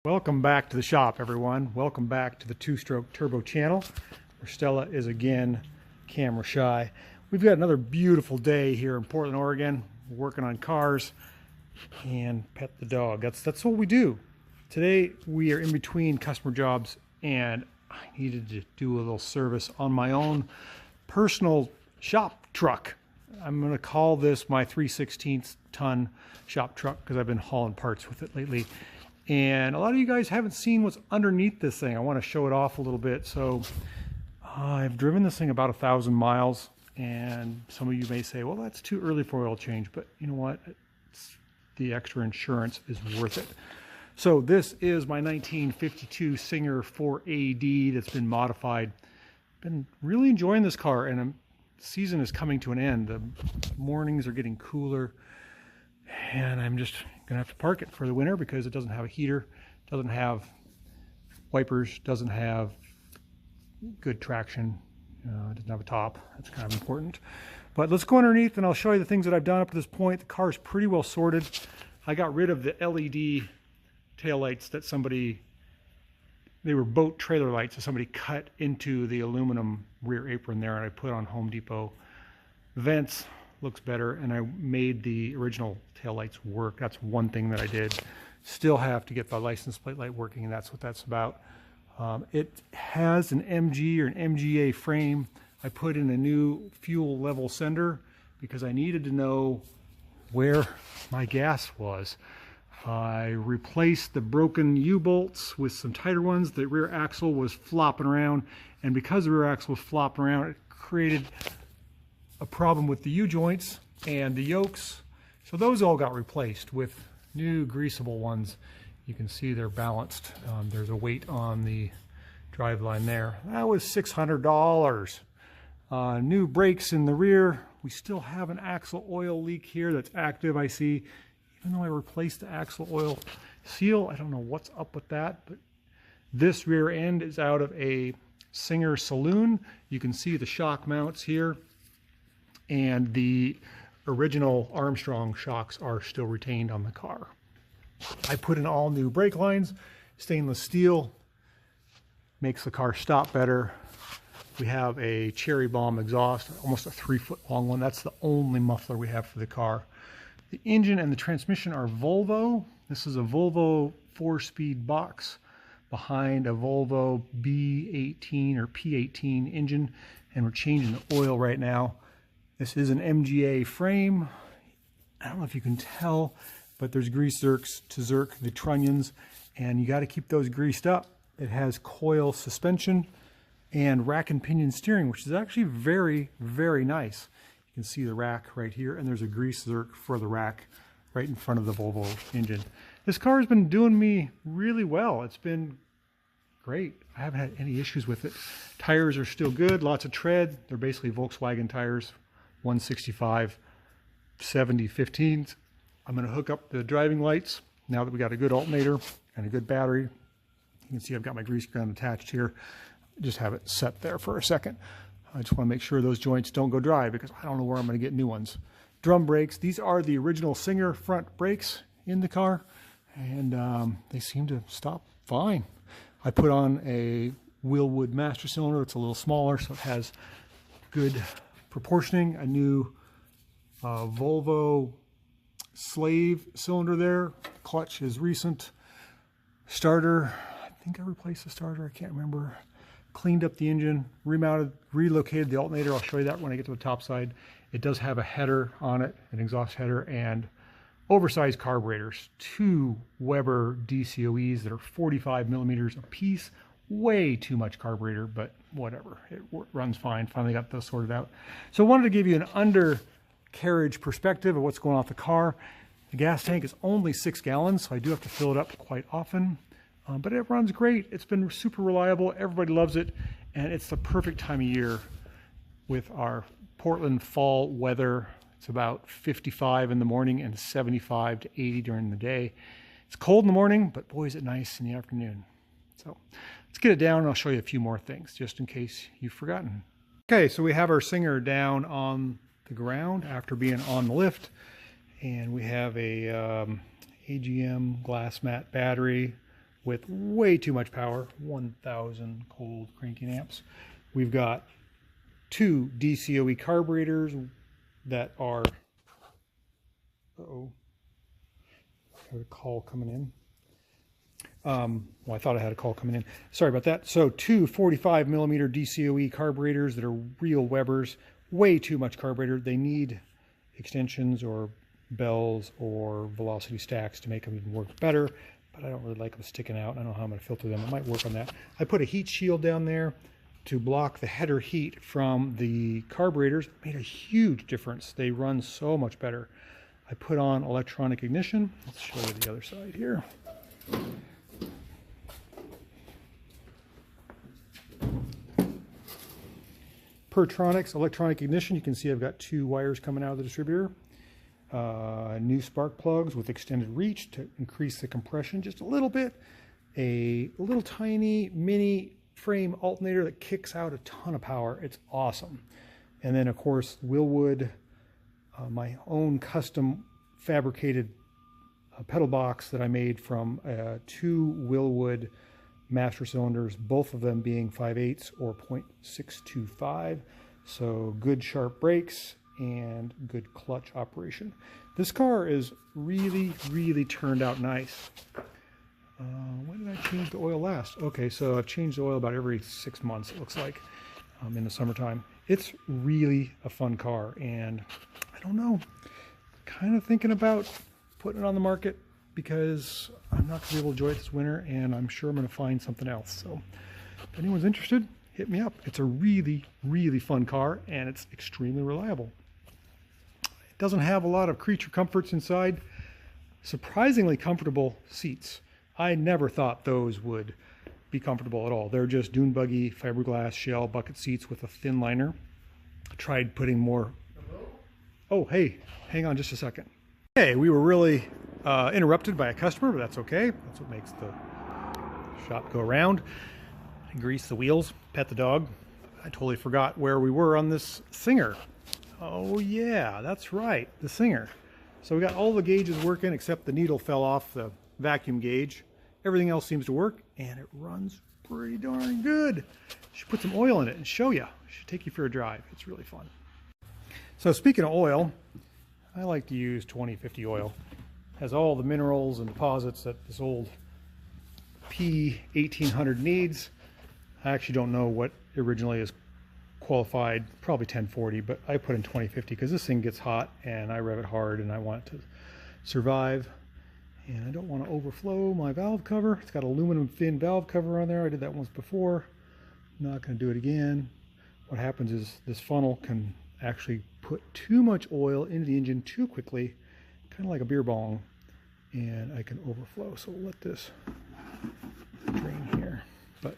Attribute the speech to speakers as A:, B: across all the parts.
A: Welcome back to the shop, everyone. Welcome back to the Two-Stroke Turbo channel, where Stella is again camera shy. We've got another beautiful day here in Portland, Oregon. We're working on cars and pet the dog. That's what we do. Today we are in between customer jobs, and I needed to do a little service on my own personal shop truck. I'm going to call this my 3/16 ton shop truck because I've been hauling parts with it lately. And a lot of you guys haven't seen what's underneath this thing. I want to show it off a little bit. So I've driven this thing about 1,000 miles, and some of you may say, well, that's too early for oil change, but you know what? The extra insurance is worth it. So this is my 1952 Singer 4AD that's been modified. Been really enjoying this car, and the season is coming to an end. The mornings are getting cooler, and I'm just gonna have to park it for the winter because it doesn't have a heater, doesn't have wipers, doesn't have good traction, it doesn't have a top. That's kind of important. But let's go underneath and I'll show you the things that I've done up to this point. The car is pretty well sorted. I got rid of the LED taillights that they were boat trailer lights that somebody cut into the aluminum rear apron there, and I put on Home Depot vents. Looks better, and I made the original taillights work. That's one thing that I did. Still have to get the license plate light working, and that's what that's about. It has an MG or an MGA frame. I put in a new fuel level sender because I needed to know where my gas was. I replaced the broken U-bolts with some tighter ones. The rear axle was flopping around, and because the rear axle was flopping around, it created a problem with the U-joints and the yokes. So those all got replaced with new greasable ones. You can see they're balanced. There's a weight on the drive line there. That was $600. New brakes in the rear. We still have an axle oil leak here that's active, I see. Even though I replaced the axle oil seal, I don't know what's up with that, but this rear end is out of a Singer saloon. You can see the shock mounts here, and the original Armstrong shocks are still retained on the car. I put in all new brake lines, stainless steel, makes the car stop better. We have a Cherry Bomb exhaust, almost a 3-foot long one. That's the only muffler we have for the car. The engine and the transmission are Volvo. This is a Volvo 4-speed box behind a Volvo B18 or P18 engine, and we're changing the oil right now. This is an MGA frame. I don't know if you can tell, but there's grease zerks to zerk the trunnions, and you got to keep those greased up. It has coil suspension and rack and pinion steering, which is actually very, very nice. You can see the rack right here, and there's a grease zerk for the rack right in front of the Volvo engine. This car has been doing me really well. It's been great. I haven't had any issues with it. Tires are still good, lots of tread. They're basically Volkswagen tires. 165 70 15s. I'm going to hook up the driving lights now that we got a good alternator and a good battery. You can see I've got my grease gun attached here. Just have it set there for a second. I just want to make sure those joints don't go dry because I don't know where I'm going to get new ones. Drum brakes. These are the original Singer front brakes in the car, and they seem to stop fine. I put on a Wilwood master cylinder. It's a little smaller, so it has good proportioning. A new Volvo Slave cylinder there. Clutch is recent. Starter, I think I replaced the starter, I can't remember. Cleaned up the engine, remounted, relocated the alternator. I'll show you that when I get to the top side. It does have a header on it, an exhaust header, and oversized carburetors. 2 Weber DCOEs that are 45 millimeters a piece. Way too much carburetor, but whatever, it runs fine. Finally got those sorted out. So I wanted to give you an undercarriage perspective of what's going on with the car. The gas tank is only 6 gallons, so I do have to fill it up quite often, but it runs great. It's been super reliable. Everybody loves it, and it's the perfect time of year with our Portland fall weather. It's about 55 in the morning and 75 to 80 during the day. It's cold in the morning, but boy, is it nice in the afternoon. So let's get it down, and I'll show you a few more things just in case you've forgotten. Okay, so we have our Singer down on the ground after being on the lift, and we have a AGM glass mat battery with way too much power, 1,000 cold cranking amps. We've got 2 DCOE carburetors that are, uh-oh, got a call coming in. Well, I thought I had a call coming in. Sorry about that. So 2 45 millimeter DCOE carburetors that are real Webers, way too much carburetor. They need extensions or bells or velocity stacks to make them even work better, but I don't really like them sticking out. I don't know how I'm going to filter them. I might work on that. I put a heat shield down there to block the header heat from the carburetors. It made a huge difference. They run so much better. I put on electronic ignition. Let's show you the other side here. Pertronix electronic ignition. You can see I've got 2 wires coming out of the distributor. New spark plugs with extended reach to increase the compression just a little bit. A little tiny mini frame alternator that kicks out a ton of power. It's awesome. And then of course Wilwood, my own custom fabricated pedal box that I made from 2 Wilwood master cylinders, both of them being 5/8 or 0.625. So good sharp brakes and good clutch operation. This car is really turned out nice. When did I change the oil last? Okay, so I've changed the oil about every 6 months, it looks like, in the summertime. It's really a fun car, and I don't know, kind of thinking about putting it on the market because I'm not going to be able to enjoy it this winter, and I'm sure I'm going to find something else. So if anyone's interested, hit me up. It's a really fun car, and it's extremely reliable. It doesn't have a lot of creature comforts inside. Surprisingly comfortable seats. I never thought those would be comfortable at all. They're just dune buggy fiberglass shell bucket seats with a thin liner. I tried putting more. Oh, hey, hang on just a second. Hey, we were really interrupted by a customer, but that's okay. That's what makes the shop go around. I grease the wheels, pet the dog. I totally forgot where we were on this Singer. Oh yeah, that's right, the Singer. So we got all the gauges working except the needle fell off the vacuum gauge. Everything else seems to work, and it runs pretty darn good. Should put some oil in it and show you. Should take you for a drive. It's really fun. So speaking of oil, I like to use 2050 oil. It has all the minerals and deposits that this old P1800 needs. I actually don't know what originally is qualified, probably 1040, but I put in 2050 because this thing gets hot and I rev it hard and I want it to survive. And I don't want to overflow my valve cover. It's got aluminum thin valve cover on there. I did that once before. I'm not going to do it again. What happens is this funnel can actually put too much oil into the engine too quickly, kind of like a beer bong, and I can overflow. So we'll let this drain here. But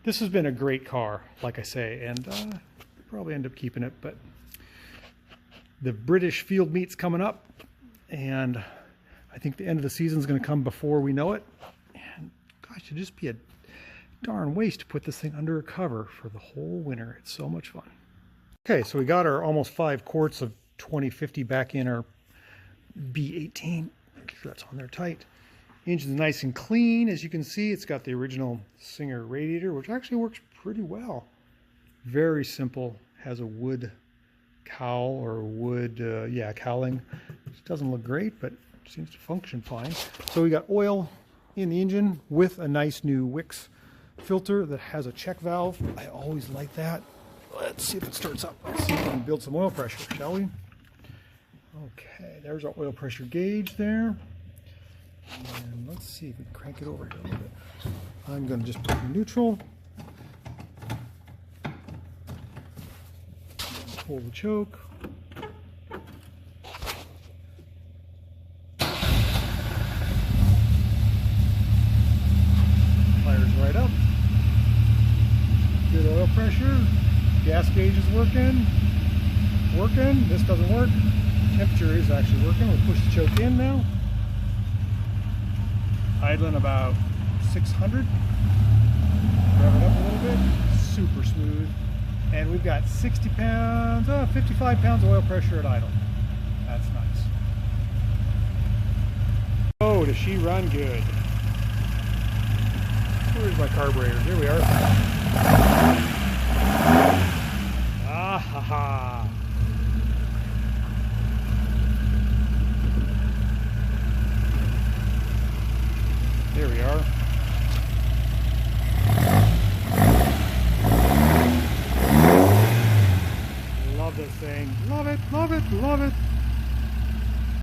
A: this has been a great car, like I say, and probably end up keeping it. But the British field meet's coming up, and I think the end of the season is going to come before we know it. And gosh, it'd just be a darn waste to put this thing under a cover for the whole winter. It's so much fun. Okay, so we got our almost 5 quarts of 2050 back in our B18. Make sure that's on there tight. Engine's nice and clean. As you can see, it's got the original Singer radiator, which actually works pretty well. Very simple. Has a wood cowl or wood, cowling. It doesn't look great, but seems to function fine. So we got oil in the engine with a nice new Wix filter that has a check valve. I always like that. Let's see if it starts up. Let's see if we can build some oil pressure, shall we? Okay, there's our oil pressure gauge there. And let's see if we can crank it over here a little bit. I'm going to just put in neutral. Pull the choke. Fires right up. Good oil pressure. Gas gauge is working. This doesn't work. Temperature is actually working. We'll push the choke in now. Idling about 600. Rev it up a little bit. Super smooth. And we've got 60 pounds, 55 pounds of oil pressure at idle. That's nice. Oh, does she run good? Where's my carburetor? There we are. Ah ha ha. There we are. Love this thing. Love it, love it, love it.